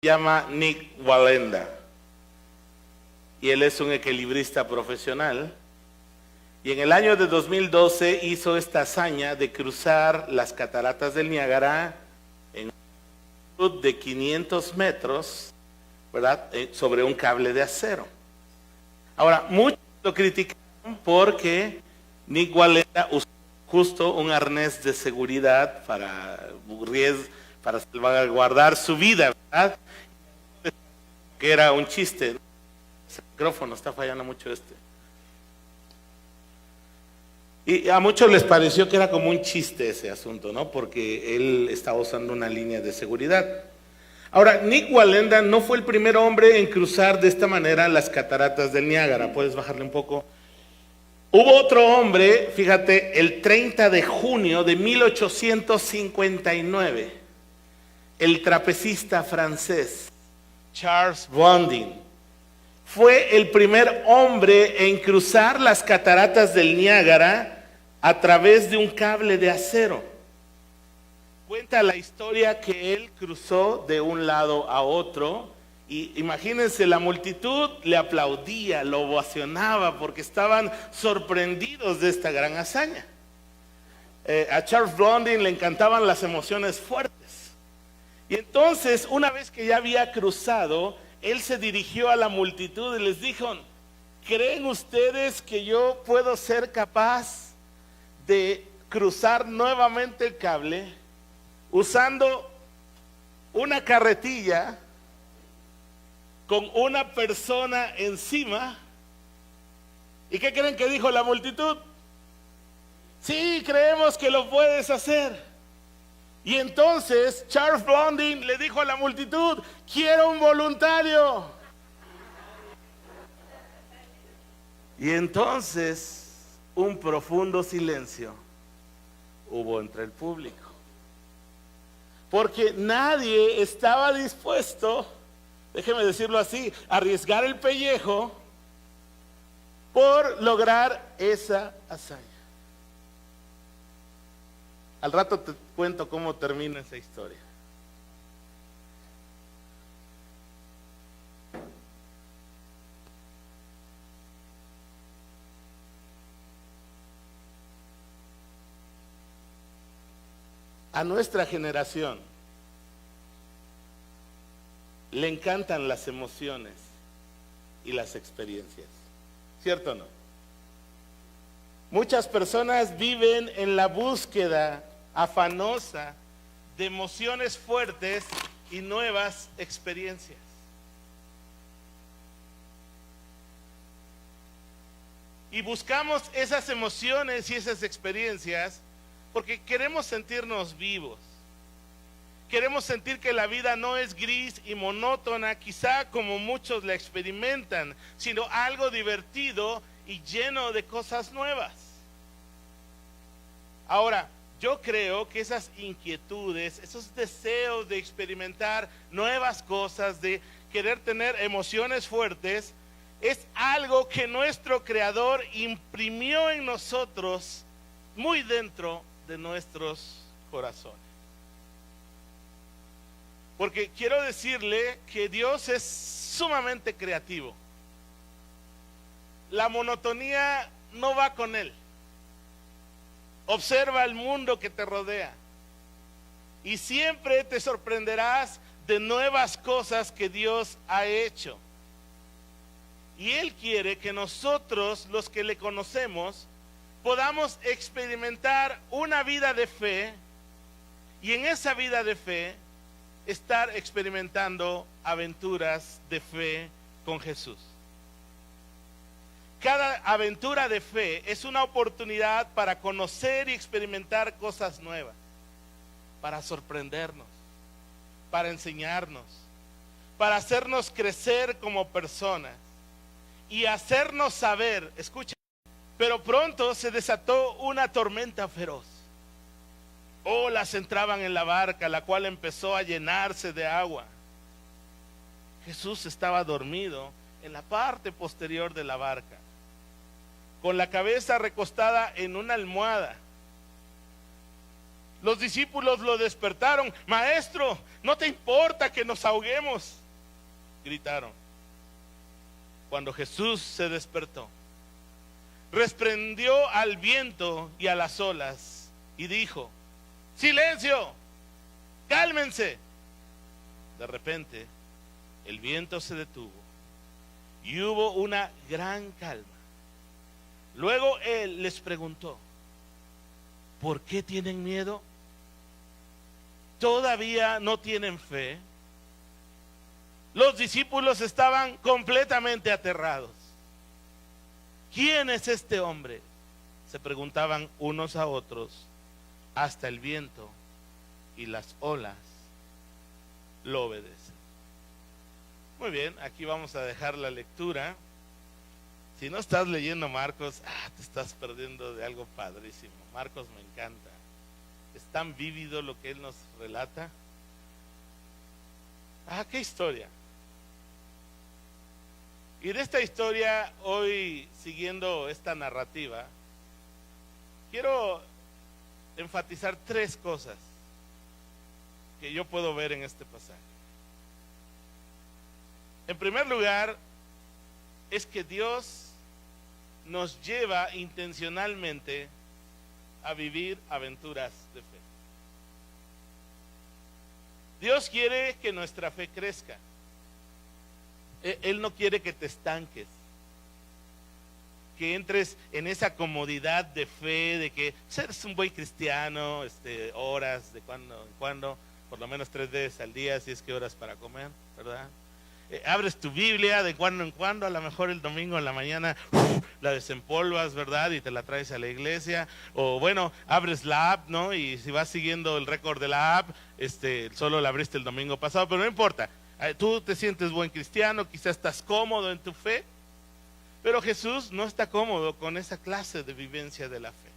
llama Nik Wallenda y él es un equilibrista profesional. Y en el año de 2012 hizo esta hazaña de cruzar las cataratas del Niágara en una altitud de 500 metros, ¿verdad? Sobre un cable de acero. Ahora, muchos lo criticaron porque Nik Wallenda usó justo un arnés de seguridad para salvaguardar su vida, ¿verdad? Que era un chiste. El micrófono está fallando mucho este. Y a muchos les pareció que era como un chiste ese asunto, ¿no? Porque él estaba usando una línea de seguridad. Ahora, Nik Wallenda no fue el primer hombre en cruzar de esta manera las cataratas del Niágara. ¿Puedes bajarle un poco? Hubo otro hombre, fíjate, el 30 de junio de 1859, el trapecista francés Charles Blondin fue el primer hombre en cruzar las cataratas del Niágara a través de un cable de acero. Cuenta la historia que él cruzó de un lado a otro y imagínense, la multitud le aplaudía, lo ovacionaba porque estaban sorprendidos de esta gran hazaña. A Charles Blondin le encantaban las emociones fuertes. Y entonces, una vez que ya había cruzado, él se dirigió a la multitud y les dijo: ¿creen ustedes que yo puedo ser capaz de cruzar nuevamente el cable usando una carretilla con una persona encima? ¿Y qué creen que dijo la multitud? Sí, creemos que lo puedes hacer. Y entonces Charles Blondin le dijo a la multitud: quiero un voluntario. Y entonces un profundo silencio hubo entre el público, porque nadie estaba dispuesto, déjeme decirlo así, a arriesgar el pellejo por lograr esa hazaña. Al rato te cuento cómo termina esa historia. A nuestra generación le encantan las emociones y las experiencias, ¿cierto o no? Muchas personas viven en la búsqueda afanosa de emociones fuertes y nuevas experiencias. Y buscamos esas emociones y esas experiencias porque queremos sentirnos vivos. Queremos sentir que la vida no es gris y monótona, quizá como muchos la experimentan, sino algo divertido y lleno de cosas nuevas. Ahora, yo creo que esas inquietudes, esos deseos de experimentar nuevas cosas, de querer tener emociones fuertes, es algo que nuestro Creador imprimió en nosotros muy dentro de nuestros corazones. Porque quiero decirle que Dios es sumamente creativo. La monotonía no va con Él. Observa el mundo que te rodea y siempre te sorprenderás de nuevas cosas que Dios ha hecho. Y Él quiere que nosotros, los que le conocemos, podamos experimentar una vida de fe y en esa vida de fe estar experimentando aventuras de fe con Jesús. Cada aventura de fe es una oportunidad para conocer y experimentar cosas nuevas, para sorprendernos, para enseñarnos, para hacernos crecer como personas y hacernos saber, escucha, pero pronto se desató una tormenta feroz. Olas entraban en la barca, la cual empezó a llenarse de agua. Jesús estaba dormido en la parte posterior de la barca, con la cabeza recostada en una almohada. Los discípulos lo despertaron. Maestro, ¿no te importa que nos ahoguemos?, gritaron. Cuando Jesús se despertó, reprendió al viento y a las olas y dijo: ¡silencio! ¡Cálmense! De repente, el viento se detuvo y hubo una gran calma. Luego él les preguntó: ¿por qué tienen miedo? ¿Todavía no tienen fe? Los discípulos estaban completamente aterrados. ¿Quién es este hombre?, se preguntaban unos a otros. Hasta el viento y las olas lo obedecen. Muy bien, aquí vamos a dejar la lectura. Si no estás leyendo Marcos, te estás perdiendo de algo padrísimo. Marcos me encanta. Es tan vívido lo que él nos relata. ¡Qué historia! Y de esta historia, hoy, siguiendo esta narrativa, quiero enfatizar 3 cosas que yo puedo ver en este pasaje. En primer lugar, es que Dios nos lleva intencionalmente a vivir aventuras de fe. Dios quiere que nuestra fe crezca. Él no quiere que te estanques, que entres en esa comodidad de fe, de que eres un buen cristiano, oras de cuando en cuando, por lo menos 3 veces al día, si es que oras para comer, ¿verdad? Abres tu Biblia de cuando en cuando, a lo mejor el domingo en la mañana la desempolvas, ¿verdad? Y te la traes a la iglesia. O bueno, abres la app, ¿no? Y si vas siguiendo el récord de la app, solo la abriste el domingo pasado, pero no importa. Tú te sientes buen cristiano, quizás estás cómodo en tu fe, pero Jesús no está cómodo con esa clase de vivencia de la fe.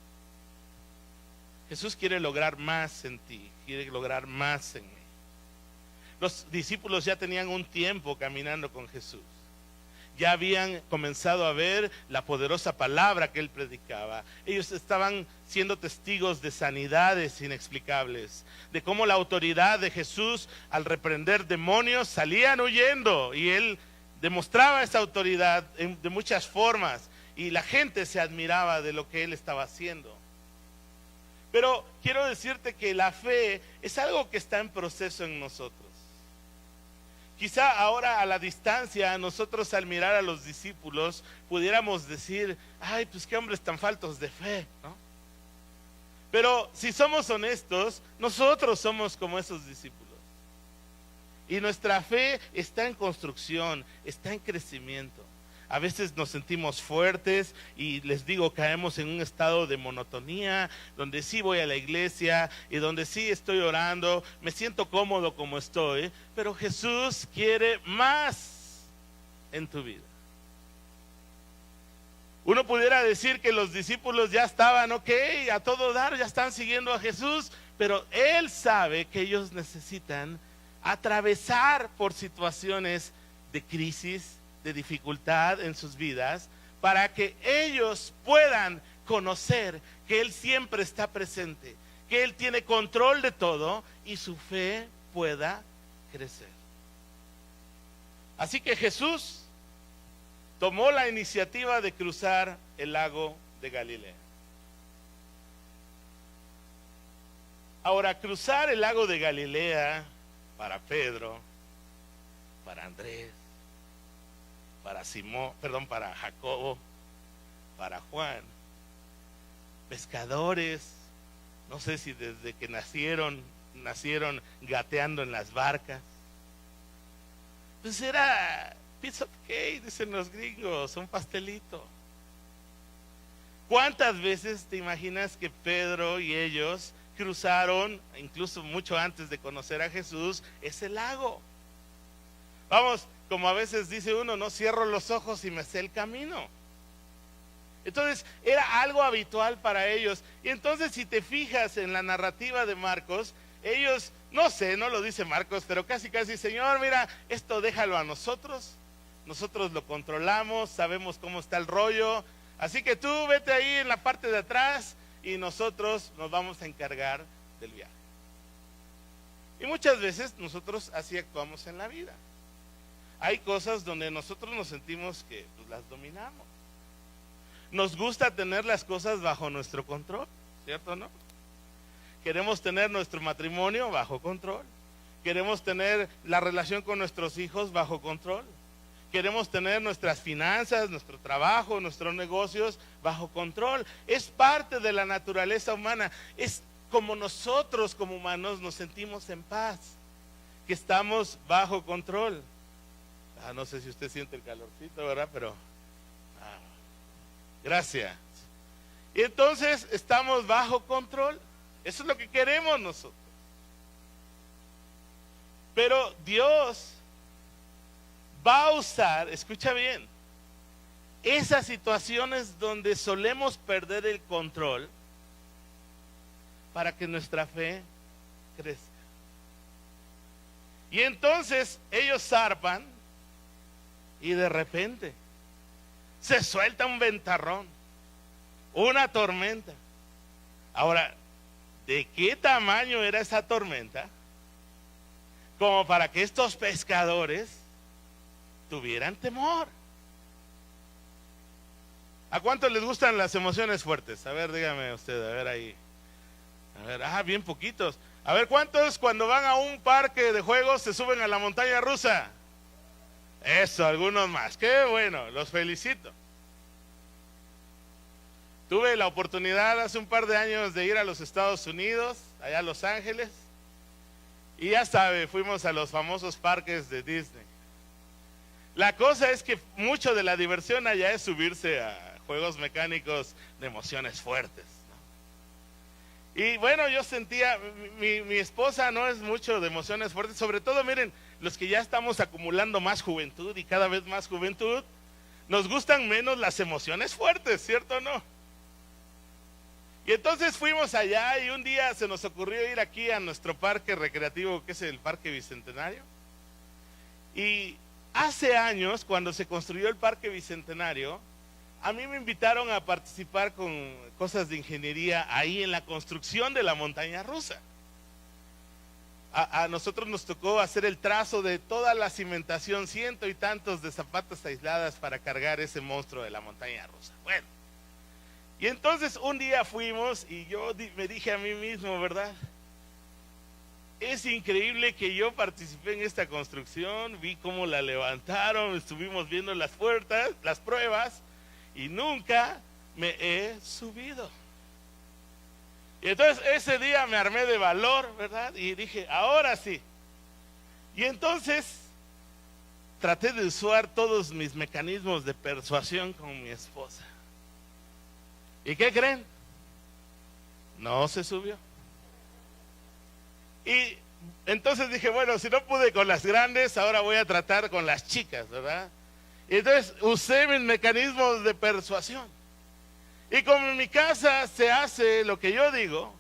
Jesús quiere lograr más en ti, quiere lograr más en mí. Los discípulos ya tenían un tiempo caminando con Jesús. Ya habían comenzado a ver la poderosa palabra que él predicaba. Ellos estaban siendo testigos de sanidades inexplicables, de cómo la autoridad de Jesús al reprender demonios salían huyendo, y él demostraba esa autoridad de muchas formas, y la gente se admiraba de lo que él estaba haciendo. Pero quiero decirte que la fe es algo que está en proceso en nosotros. Quizá ahora a la distancia, nosotros al mirar a los discípulos pudiéramos decir: ay, pues qué hombres tan faltos de fe, ¿no? Pero si somos honestos, nosotros somos como esos discípulos. Y nuestra fe está en construcción, está en crecimiento. A veces nos sentimos fuertes y les digo, caemos en un estado de monotonía, donde sí voy a la iglesia y donde sí estoy orando, me siento cómodo como estoy, pero Jesús quiere más en tu vida. Uno pudiera decir que los discípulos ya estaban a todo dar, ya están siguiendo a Jesús, pero Él sabe que ellos necesitan atravesar por situaciones de crisis, de dificultad en sus vidas, para que ellos puedan conocer que Él siempre está presente, que Él tiene control de todo y su fe pueda crecer. Así que Jesús tomó la iniciativa de cruzar el lago de Galilea. Ahora, cruzar el lago de Galilea para Pedro, para Andrés, para Jacobo, para Juan, pescadores, no sé si desde que nacieron gateando en las barcas, pues era piece of cake, dicen los gringos, un pastelito. ¿Cuántas veces te imaginas que Pedro y ellos cruzaron, incluso mucho antes de conocer a Jesús, ese lago? Vamos, como a veces dice uno, no cierro los ojos y me sé el camino. Entonces era algo habitual para ellos. Y entonces, si te fijas en la narrativa de Marcos, ellos, no sé, no lo dice Marcos, pero casi, Señor, mira, esto déjalo a nosotros lo controlamos, sabemos cómo está el rollo, así que tú vete ahí en la parte de atrás y nosotros nos vamos a encargar del viaje. Y muchas veces nosotros así actuamos en la vida. Hay cosas donde nosotros nos sentimos que pues, las dominamos. Nos gusta tener las cosas bajo nuestro control, ¿cierto o no? Queremos tener nuestro matrimonio bajo control. Queremos tener la relación con nuestros hijos bajo control. Queremos tener nuestras finanzas, nuestro trabajo, nuestros negocios bajo control. Es parte de la naturaleza humana. Es como nosotros como humanos nos sentimos en paz, que estamos bajo control. No sé si usted siente el calorcito, ¿verdad? Pero gracias. Y entonces estamos bajo control. Eso es lo que queremos nosotros. Pero Dios va a usar, escucha bien, esas situaciones donde solemos perder el control para que nuestra fe crezca. Y entonces ellos zarpan y de repente se suelta un ventarrón, una tormenta. Ahora, ¿de qué tamaño era esa tormenta? Como para que estos pescadores tuvieran temor. ¿A cuántos les gustan las emociones fuertes? A ver, dígame usted, a ver ahí. A ver, bien poquitos. A ver, ¿cuántos cuando van a un parque de juegos se suben a la montaña rusa? Eso, algunos más. Qué bueno, los felicito. Tuve la oportunidad hace un par de años de ir a los Estados Unidos, allá a Los Ángeles. Y ya sabe, fuimos a los famosos parques de Disney. La cosa es que mucho de la diversión allá es subirse a juegos mecánicos de emociones fuertes, ¿no? Y bueno, yo sentía, mi esposa no es mucho de emociones fuertes, sobre todo miren, los que ya estamos acumulando más juventud y cada vez más juventud, nos gustan menos las emociones fuertes, ¿cierto o no? Y entonces fuimos allá y un día se nos ocurrió ir aquí a nuestro parque recreativo, que es el Parque Bicentenario. Y hace años, cuando se construyó el Parque Bicentenario, a mí me invitaron a participar con cosas de ingeniería ahí en la construcción de la montaña rusa. A nosotros nos tocó hacer el trazo de toda la cimentación, 100 y tantos de zapatas aisladas para cargar ese monstruo de la montaña rusa. Bueno. Y entonces un día fuimos y yo me dije a mí mismo, ¿verdad? Es increíble que yo participé en esta construcción, vi cómo la levantaron, estuvimos viendo las puertas, las pruebas, y nunca me he subido. Y entonces ese día me armé de valor, ¿verdad? Y dije, ahora sí. Y entonces traté de usar todos mis mecanismos de persuasión con mi esposa. ¿Y qué creen? No se subió. Y entonces dije, bueno, si no pude con las grandes, ahora voy a tratar con las chicas, ¿verdad? Y entonces usé mis mecanismos de persuasión. Y como en mi casa se hace lo que yo digo,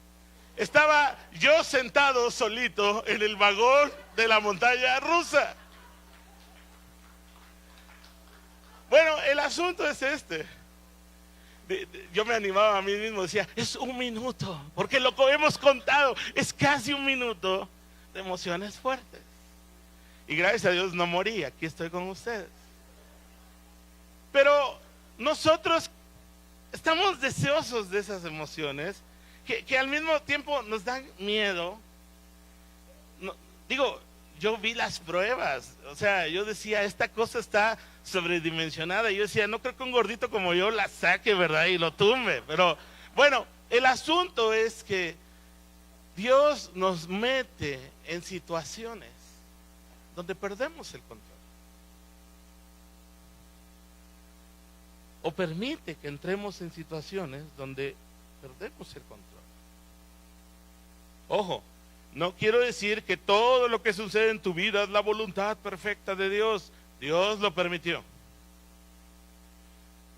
estaba yo sentado solito en el vagón de la montaña rusa. Bueno, el asunto es este. Yo me animaba a mí mismo, decía, es un minuto, porque lo que hemos contado es casi un minuto de emociones fuertes. Y gracias a Dios no morí, aquí estoy con ustedes. Pero nosotros estamos deseosos de esas emociones que al mismo tiempo nos dan miedo. Yo vi las pruebas, o sea, yo decía, esta cosa está sobredimensionada. Y yo decía, no creo que un gordito como yo la saque, ¿verdad? Y lo tumbe. Pero bueno, el asunto es que Dios nos mete en situaciones donde perdemos el control. O permite que entremos en situaciones donde perdemos el control. Ojo, no quiero decir que todo lo que sucede en tu vida es la voluntad perfecta de Dios. Dios lo permitió.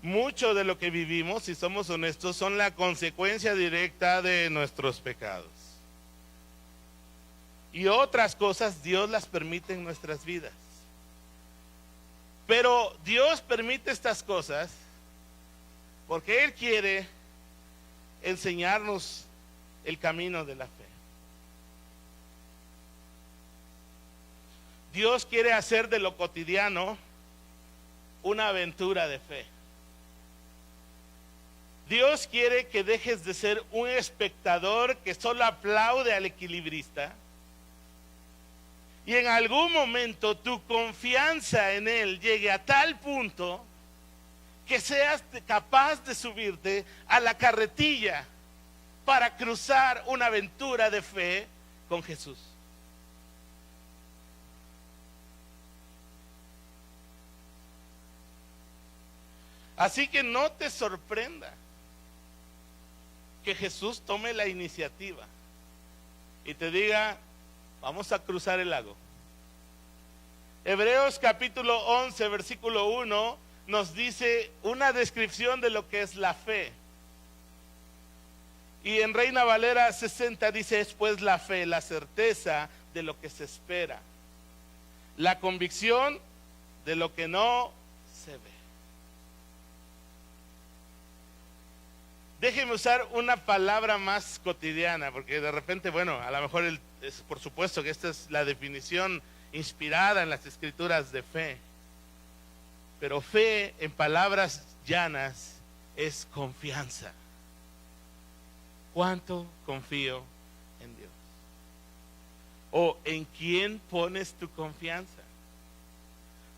Mucho de lo que vivimos, si somos honestos, son la consecuencia directa de nuestros pecados. Y otras cosas Dios las permite en nuestras vidas. Pero Dios permite estas cosas porque Él quiere enseñarnos el camino de la fe. Dios quiere hacer de lo cotidiano una aventura de fe. Dios quiere que dejes de ser un espectador que solo aplaude al equilibrista y en algún momento tu confianza en Él llegue a tal punto que seas capaz de subirte a la carretilla para cruzar una aventura de fe con Jesús. Así que no te sorprenda que Jesús tome la iniciativa y te diga, vamos a cruzar el lago. Hebreos capítulo 11, versículo 1 nos dice una descripción de lo que es la fe. Y en Reina Valera 60 dice, es pues la fe, la certeza de lo que se espera, la convicción de lo que no se ve. Déjeme usar una palabra más cotidiana, porque de repente, bueno, a lo mejor por supuesto que esta es la definición inspirada en las escrituras de fe. Pero fe, en palabras llanas, es confianza. ¿Cuánto confío en Dios? ¿O en quién pones tu confianza?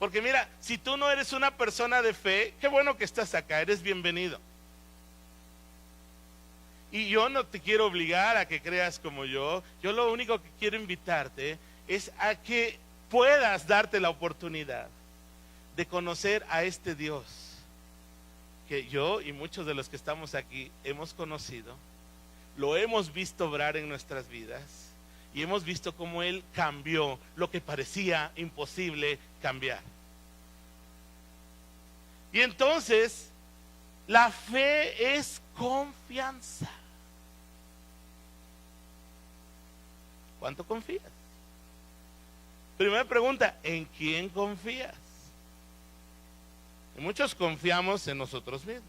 Porque mira, si tú no eres una persona de fe, qué bueno que estás acá, eres bienvenido. Y yo no te quiero obligar a que creas como yo lo único que quiero invitarte es a que puedas darte la oportunidad de conocer a este Dios que yo y muchos de los que estamos aquí hemos conocido, lo hemos visto obrar en nuestras vidas y hemos visto cómo Él cambió lo que parecía imposible cambiar. Y entonces, la fe es confianza. ¿Cuánto confías? Primera pregunta, ¿en quién confías? Y muchos confiamos en nosotros mismos.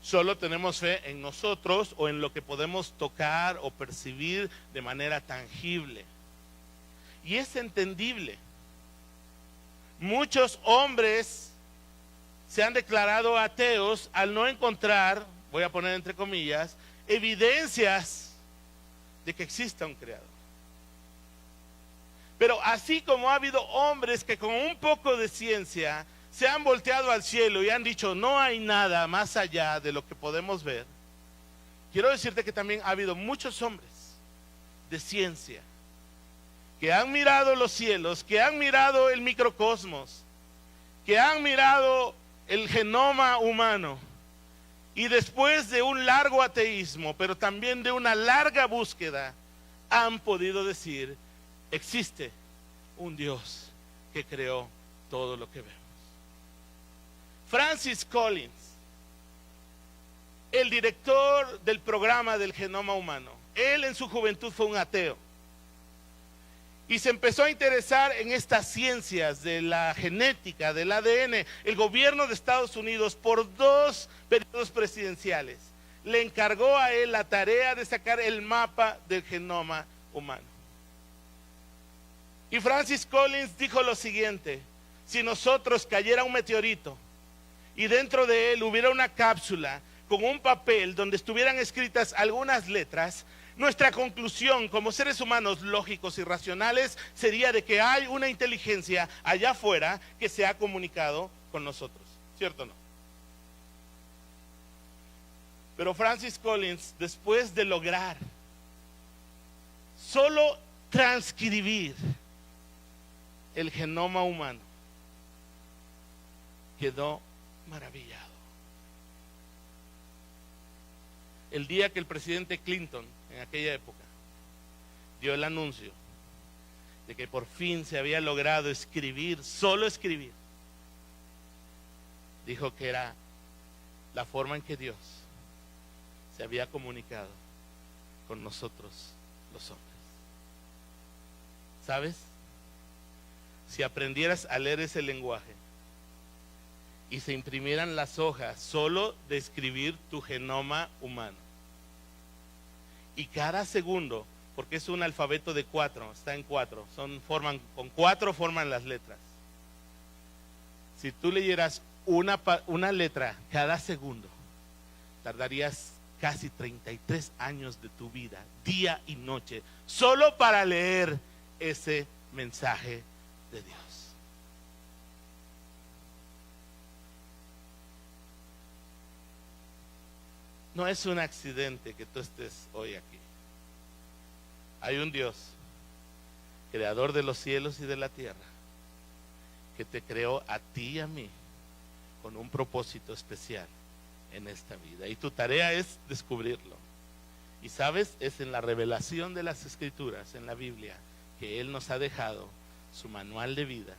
Solo tenemos fe en nosotros o en lo que podemos tocar o percibir de manera tangible. Y es entendible. Muchos hombres se han declarado ateos al no encontrar, voy a poner entre comillas, evidencias de que exista un creador. Pero así como ha habido hombres que con un poco de ciencia se han volteado al cielo y han dicho no hay nada más allá de lo que podemos ver, quiero decirte que también ha habido muchos hombres de ciencia que han mirado los cielos, que han mirado el microcosmos, que han mirado el genoma humano y después de un largo ateísmo, pero también de una larga búsqueda, han podido decir, existe un Dios que creó todo lo que vemos. Francis Collins, el director del programa del genoma humano, él en su juventud fue un ateo y se empezó a interesar en estas ciencias de la genética, del ADN. El gobierno de Estados Unidos, por 2 periodos presidenciales, le encargó a él la tarea de sacar el mapa del genoma humano. Y Francis Collins dijo lo siguiente: si nosotros cayera un meteorito y dentro de él hubiera una cápsula con un papel donde estuvieran escritas algunas letras, nuestra conclusión como seres humanos lógicos y racionales sería de que hay una inteligencia allá afuera que se ha comunicado con nosotros, ¿cierto o no? Pero Francis Collins, después de lograr solo transcribir el genoma humano, quedó maravillado. El día que el presidente Clinton, en aquella época, dio el anuncio de que por fin se había logrado escribir, solo escribir, dijo que era la forma en que Dios se había comunicado con nosotros los hombres. ¿Sabes? Si aprendieras a leer ese lenguaje y se imprimieran las hojas solo de escribir tu genoma humano, y cada segundo porque es un alfabeto de 4, está en 4, con 4 forman las letras. Si tú leyeras una letra cada segundo, tardarías casi 33 años de tu vida, día y noche, solo para leer ese mensaje de Dios. No es un accidente que tú estés hoy aquí. Hay un Dios, creador de los cielos y de la tierra, que te creó a ti y a mí con un propósito especial en esta vida. Y tu tarea es descubrirlo. Y sabes, es en la revelación de las Escrituras, en la Biblia, que Él nos ha dejado su manual de vida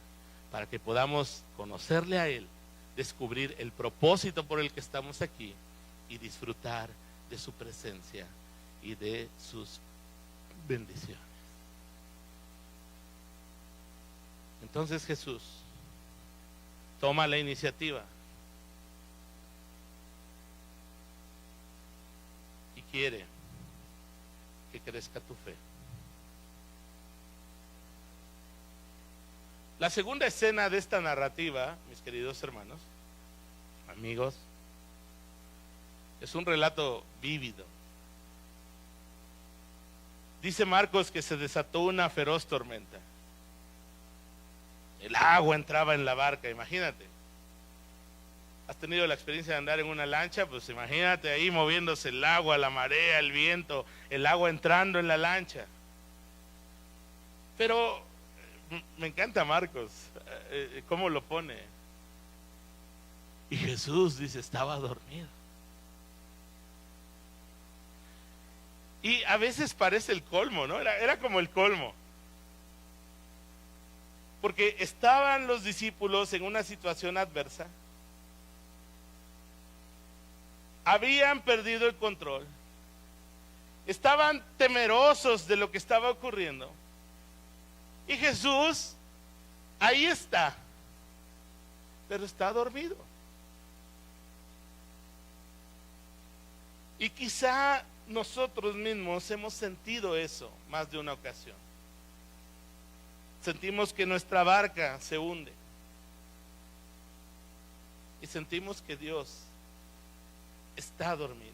para que podamos conocerle a Él, descubrir el propósito por el que estamos aquí y disfrutar de su presencia y de sus bendiciones. Entonces Jesús toma la iniciativa y quiere que crezca tu fe. La segunda escena de esta narrativa, mis queridos hermanos, amigos, es un relato vívido. Dice Marcos que se desató una feroz tormenta. El agua entraba en la barca, imagínate. ¿Has tenido la experiencia de andar en una lancha? Pues imagínate ahí moviéndose el agua, la marea, el viento, el agua entrando en la lancha. Pero me encanta Marcos, cómo lo pone. Y Jesús dice, estaba dormido. Y a veces parece el colmo, ¿no? Era como el colmo. Porque estaban los discípulos en una situación adversa. Habían perdido el control. Estaban temerosos de lo que estaba ocurriendo. Y Jesús, ahí está. Pero está dormido. Y quizá nosotros mismos hemos sentido eso más de una ocasión. Sentimos que nuestra barca se hunde. Y sentimos que Dios está dormido,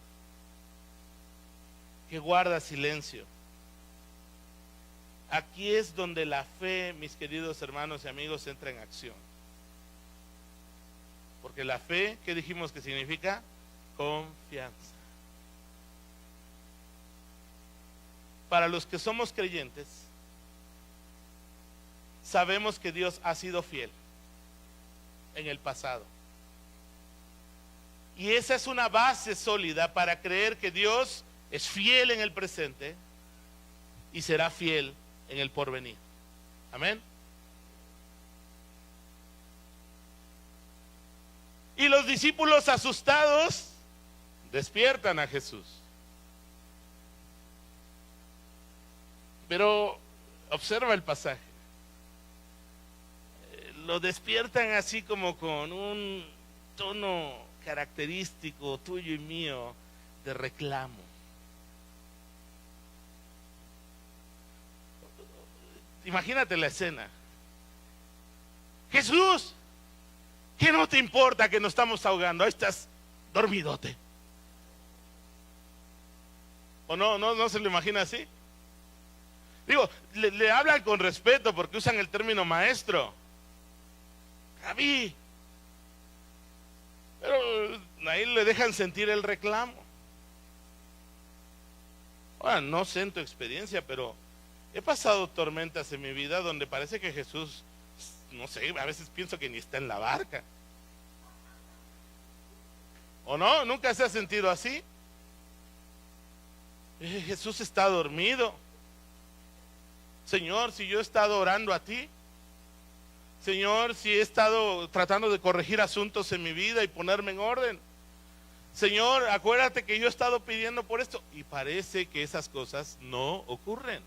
que guarda silencio. Aquí es donde la fe, mis queridos hermanos y amigos, entra en acción. Porque la fe, ¿qué dijimos que significa? Confianza. Para los que somos creyentes, sabemos que Dios ha sido fiel en el pasado. Y esa es una base sólida para creer que Dios es fiel en el presente y será fiel en el porvenir. Amén. Y los discípulos asustados despiertan a Jesús. Pero observa el pasaje. Lo despiertan así como con un tono característico tuyo y mío de reclamo. Imagínate la escena. Jesús, ¿qué no te importa que nos estamos ahogando? Ahí estás dormidote. ¿O no se lo imagina así? Digo, le hablan con respeto porque usan el término maestro. Rabí. Pero ahí le dejan sentir el reclamo. Ahora, no sé en tu experiencia, pero he pasado tormentas en mi vida donde parece que Jesús, no sé, a veces pienso que ni está en la barca. ¿O no? ¿Nunca se ha sentido así? Jesús está dormido. Señor, si yo he estado orando a ti, Señor, si he estado tratando de corregir asuntos en mi vida y ponerme en orden, Señor, acuérdate que yo he estado pidiendo por esto, y parece que esas cosas no ocurren.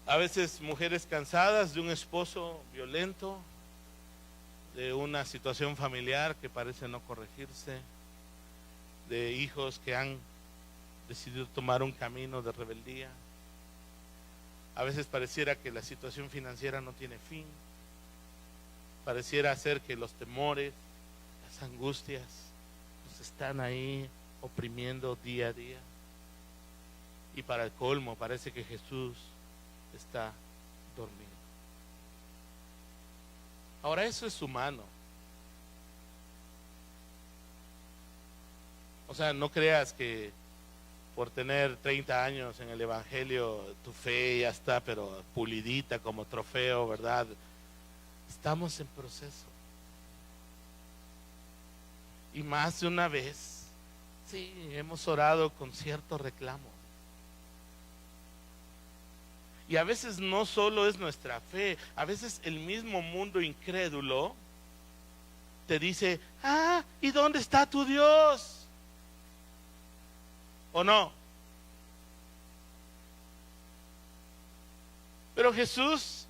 A veces mujeres cansadas de un esposo violento, de una situación familiar que parece no corregirse, de hijos que han decidido tomar un camino de rebeldía. A veces pareciera que la situación financiera no tiene fin. Pareciera ser que los temores, las angustias, nos están ahí oprimiendo día a día. Y para el colmo, parece que Jesús está dormido. Ahora, eso es humano. O sea, no creas que por tener 30 años en el Evangelio, tu fe ya está, pero pulidita como trofeo, ¿verdad? Estamos en proceso. Y más de una vez, sí, hemos orado con cierto reclamo. Y a veces no solo es nuestra fe, a veces el mismo mundo incrédulo te dice, ¿y dónde está tu Dios? ¿O no? Pero Jesús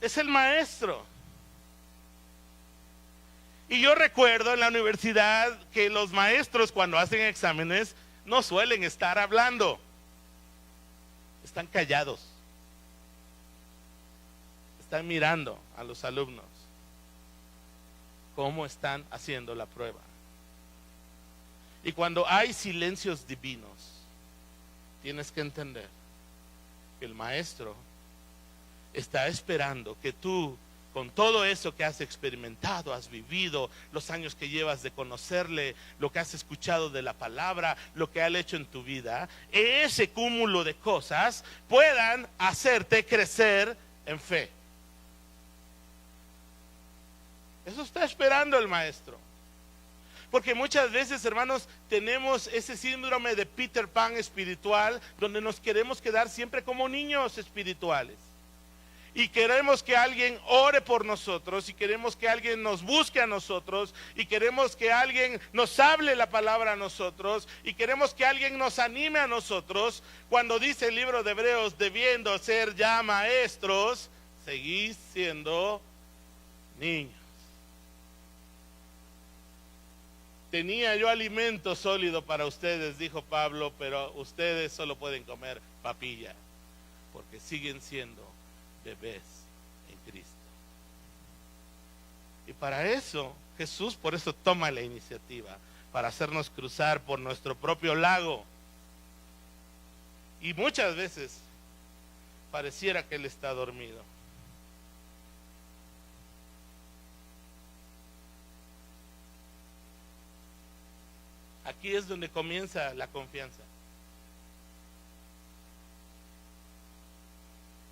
es el maestro. Y yo recuerdo en la universidad que los maestros cuando hacen exámenes no suelen estar hablando. Están callados. Están mirando a los alumnos cómo están haciendo la prueba. Y cuando hay silencios divinos, tienes que entender que el maestro está esperando que tú, con todo eso que has experimentado, has vivido, los años que llevas de conocerle, lo que has escuchado de la palabra, lo que ha hecho en tu vida, ese cúmulo de cosas puedan hacerte crecer en fe. Eso está esperando el maestro. Porque muchas veces, hermanos, tenemos ese síndrome de Peter Pan espiritual, donde nos queremos quedar siempre como niños espirituales. Y queremos que alguien ore por nosotros, y queremos que alguien nos busque a nosotros, y queremos que alguien nos hable la palabra a nosotros, y queremos que alguien nos anime a nosotros. Cuando dice el libro de Hebreos, debiendo ser ya maestros, seguís siendo niños. Tenía yo alimento sólido para ustedes, dijo Pablo, pero ustedes solo pueden comer papilla, porque siguen siendo bebés en Cristo. Y para eso, Jesús por eso toma la iniciativa, para hacernos cruzar por nuestro propio lago. Y muchas veces pareciera que Él está dormido. Aquí es donde comienza la confianza.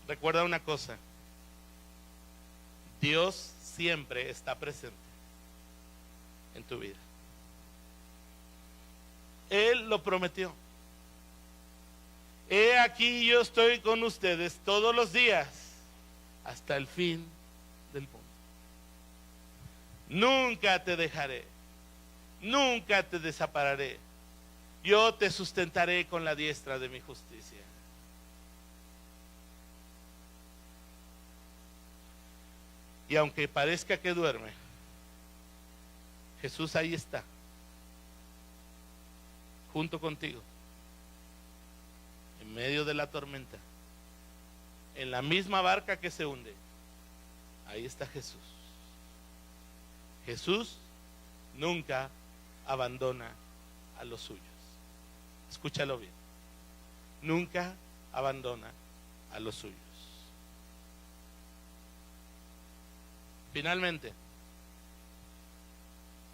Recuerda una cosa: Dios siempre está presente en tu vida. Él lo prometió. He aquí yo estoy con ustedes todos los días hasta el fin del mundo. Nunca te dejaré. Nunca te desampararé. Yo te sustentaré con la diestra de mi justicia. Y aunque parezca que duerme, Jesús ahí está, junto contigo, en medio de la tormenta, en la misma barca que se hunde. Ahí está Jesús. Jesús nunca abandona a los suyos. Escúchalo bien. Nunca abandona a los suyos. Finalmente,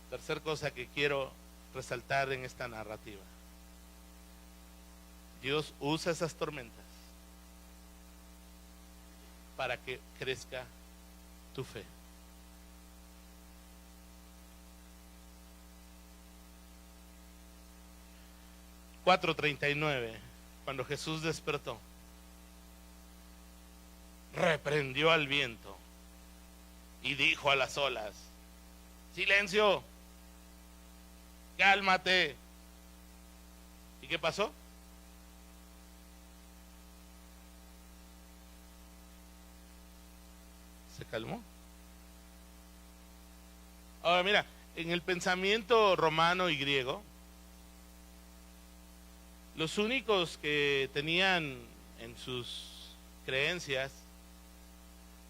tercer cosa que quiero resaltar en esta narrativa: Dios usa esas tormentas para que crezca tu fe. (4:39) Cuando Jesús despertó, reprendió al viento y dijo a las olas: silencio, cálmate. ¿Y qué pasó? Se calmó. Ahora mira, en el pensamiento romano y griego, Los únicos que tenían en sus creencias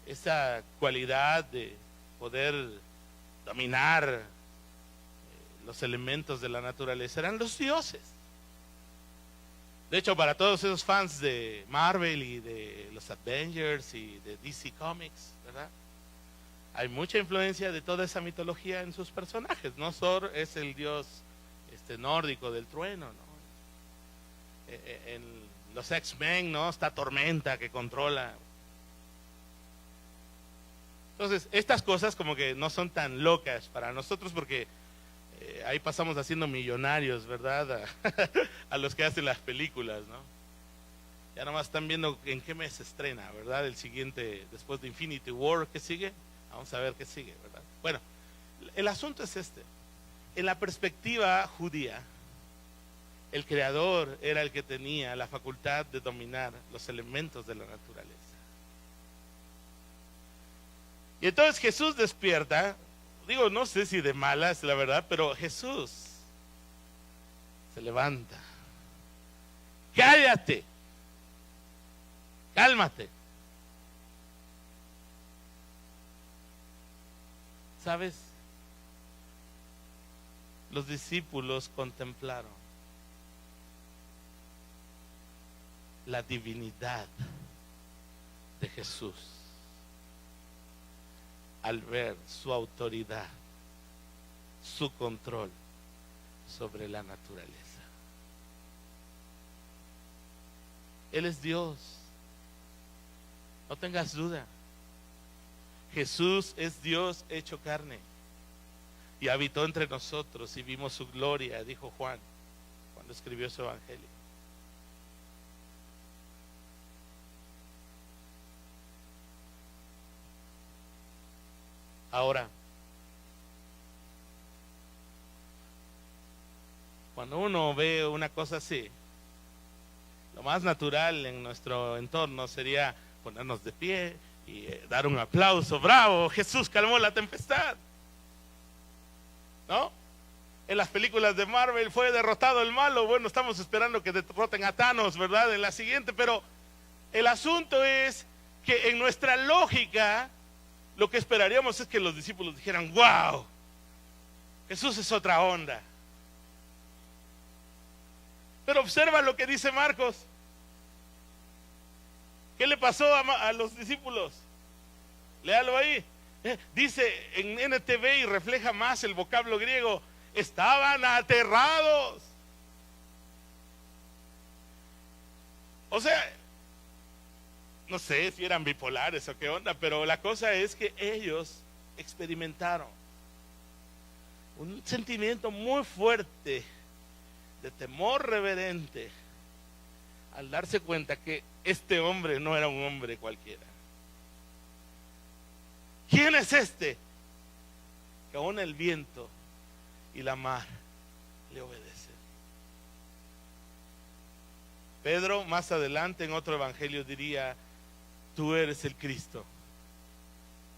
esa cualidad de poder dominar los elementos de la naturaleza eran los dioses. De hecho, para todos esos fans de Marvel y de los Avengers y de DC Comics, ¿verdad?, hay mucha influencia de toda esa mitología en sus personajes, ¿no? Thor es el dios nórdico del trueno, ¿no? En los X-Men, ¿no?, está Tormenta que controla. Entonces, estas cosas como que no son tan locas para nosotros porque ahí pasamos haciendo millonarios, ¿verdad? A los que hacen las películas, ¿no? Ya nomás están viendo en qué mes se estrena, ¿verdad? El siguiente, después de Infinity War, ¿qué sigue? Vamos a ver qué sigue, ¿verdad? Bueno, el asunto es este. En la perspectiva judía, el creador era el que tenía la facultad de dominar los elementos de la naturaleza. Y entonces Jesús despierta, digo, no sé si de malas, la verdad, pero Jesús se levanta. Cállate, cálmate. ¿Sabes? Los discípulos contemplaron la divinidad de Jesús al ver su autoridad, su control sobre la naturaleza. Él es Dios, no tengas duda. Jesús es Dios hecho carne y habitó entre nosotros y vimos su gloria, dijo Juan cuando escribió su evangelio. Ahora, cuando uno ve una cosa así, lo más natural en nuestro entorno sería ponernos de pie y dar un aplauso. ¡Bravo! Jesús calmó la tempestad, ¿no? En las películas de Marvel fue derrotado el malo. Bueno, estamos esperando que derroten a Thanos, ¿verdad?, en la siguiente. Pero el asunto es que en nuestra lógica lo que esperaríamos es que los discípulos dijeran: ¡wow! Jesús es otra onda. Pero observa lo que dice Marcos. ¿Qué le pasó a los discípulos? Léalo ahí. Dice en NTV y refleja más el vocablo griego: estaban aterrados. O sea, no sé si eran bipolares o qué onda, pero la cosa es que ellos experimentaron un sentimiento muy fuerte de temor reverente al darse cuenta que este hombre no era un hombre cualquiera. ¿Quién es este? Que aún el viento y la mar le obedecen. Pedro más adelante en otro evangelio diría: tú eres el Cristo,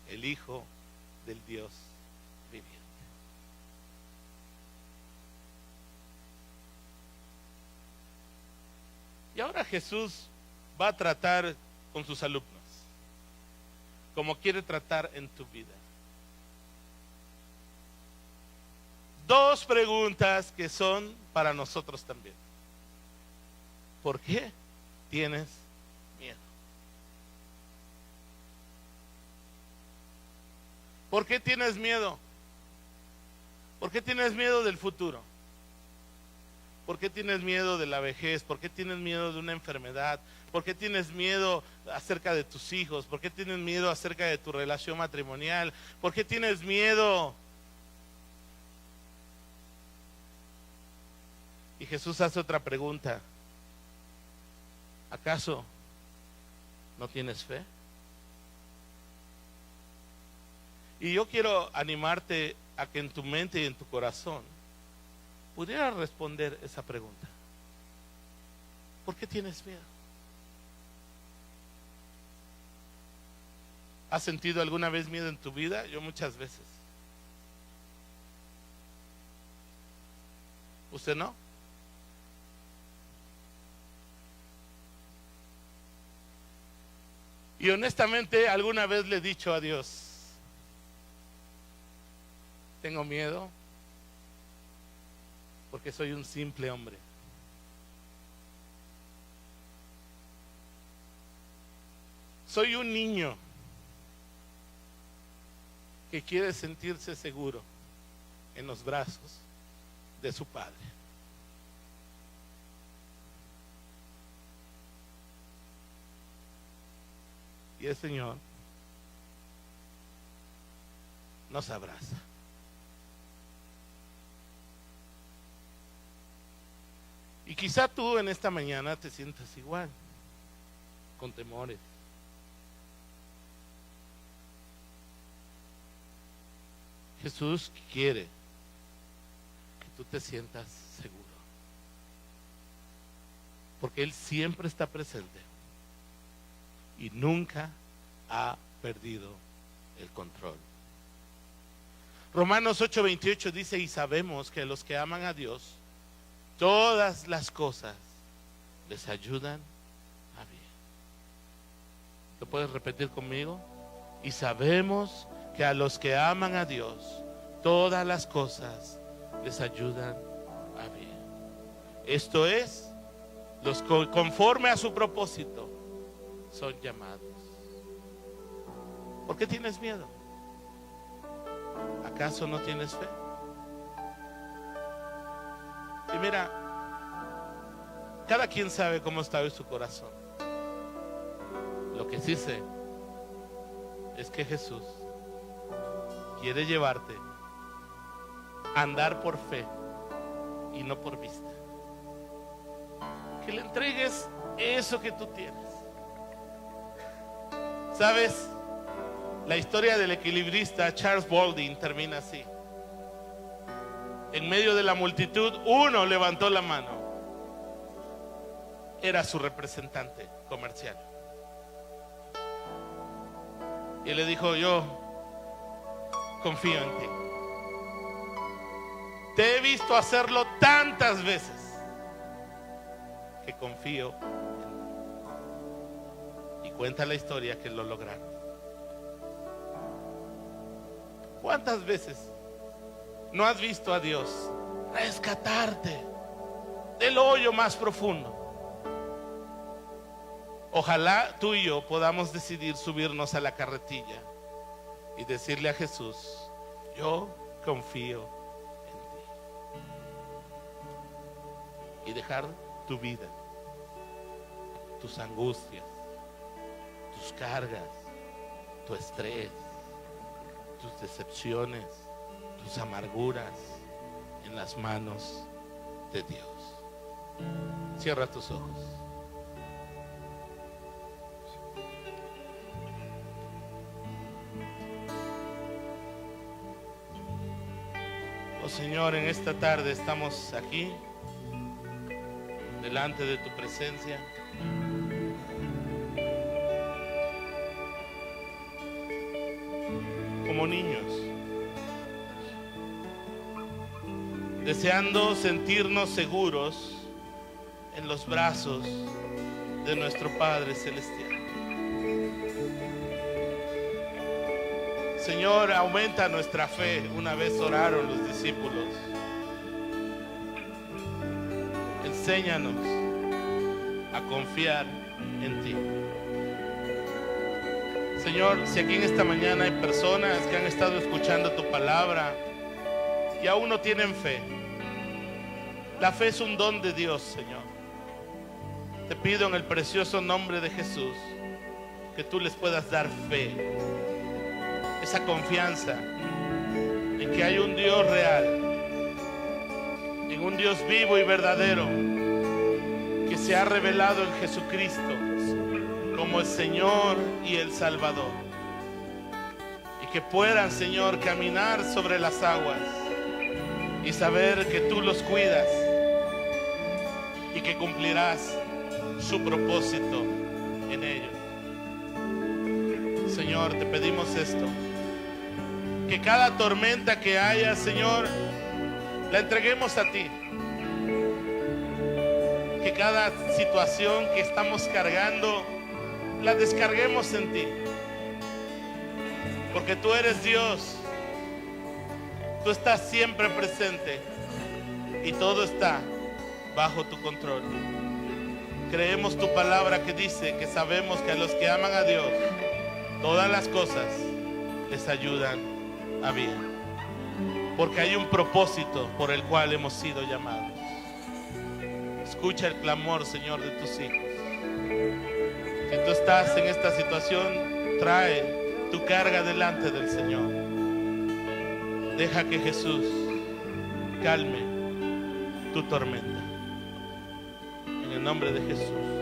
el Hijo del Dios viviente. Y ahora Jesús va a tratar con sus alumnos como quiere tratar en tu vida. Dos preguntas que son para nosotros también. ¿Por qué tienes miedo? ¿Por qué tienes miedo? ¿Por qué tienes miedo del futuro? ¿Por qué tienes miedo de la vejez? ¿Por qué tienes miedo de una enfermedad? ¿Por qué tienes miedo acerca de tus hijos? ¿Por qué tienes miedo acerca de tu relación matrimonial? ¿Por qué tienes miedo? Y Jesús hace otra pregunta: ¿acaso no tienes fe? Y yo quiero animarte a que en tu mente y en tu corazón pudieras responder esa pregunta. ¿Por qué tienes miedo? ¿Has sentido alguna vez miedo en tu vida? Yo muchas veces. ¿Usted no? Y honestamente, alguna vez le he dicho a Dios, tengo miedo porque soy un simple hombre. Soy un niño que quiere sentirse seguro en los brazos de su padre. Y el Señor nos abraza. Y quizá tú en esta mañana te sientas igual, con temores. Jesús quiere que tú te sientas seguro, porque Él siempre está presente y nunca ha perdido el control. Romanos 8:28 dice: y sabemos que a los que aman a Dios, todas las cosas les ayudan a bien. ¿Lo puedes repetir conmigo? Y sabemos que a los que aman a Dios, todas las cosas les ayudan a bien. Esto es, los que conforme a su propósito son llamados. ¿Por qué tienes miedo? ¿Acaso no tienes fe? Y mira, cada quien sabe cómo está hoy su corazón. Lo que sí sé es que Jesús quiere llevarte a andar por fe y no por vista. Que le entregues eso que tú tienes. ¿Sabes? La historia del equilibrista Charles Baldwin termina así. En medio de la multitud, uno levantó la mano. Era su representante comercial. Y le dijo: yo confío en ti. Te he visto hacerlo tantas veces que confío en ti. Y cuenta la historia que lo lograron. ¿Cuántas veces no has visto a Dios rescatarte del hoyo más profundo? Ojalá tú y yo podamos decidir subirnos a la carretilla y decirle a Jesús: yo confío en ti. Y dejar tu vida, tus angustias, tus cargas, tu estrés, tus decepciones, tus amarguras en las manos de Dios. Cierra tus ojos. Oh Señor, en esta tarde estamos aquí delante de tu presencia. Como niños, deseando sentirnos seguros en los brazos de nuestro Padre Celestial. Señor, aumenta nuestra fe. Una vez oraron los discípulos. Enséñanos a confiar en ti. Señor, si aquí en esta mañana hay personas que han estado escuchando tu palabra y aún no tienen fe, la fe es un don de Dios, Señor. Te pido en el precioso nombre de Jesús que tú les puedas dar fe, esa confianza en que hay un Dios real, en un Dios vivo y verdadero que se ha revelado en Jesucristo como el Señor y el Salvador, y que puedan, Señor, caminar sobre las aguas y saber que tú los cuidas y que cumplirás su propósito en ellos. Señor, te pedimos esto, que cada tormenta que haya, Señor, la entreguemos a ti. Que cada situación que estamos cargando la descarguemos en ti. Porque tú eres Dios. Tú estás siempre presente y todo está bajo tu control. Creemos tu palabra que dice que sabemos que a los que aman a Dios, todas las cosas les ayudan a bien. Porque hay un propósito por el cual hemos sido llamados. Escucha el clamor, Señor, de tus hijos. Si tú estás en esta situación, trae tu carga delante del Señor. Deja que Jesús calme tu tormenta. En el nombre de Jesús.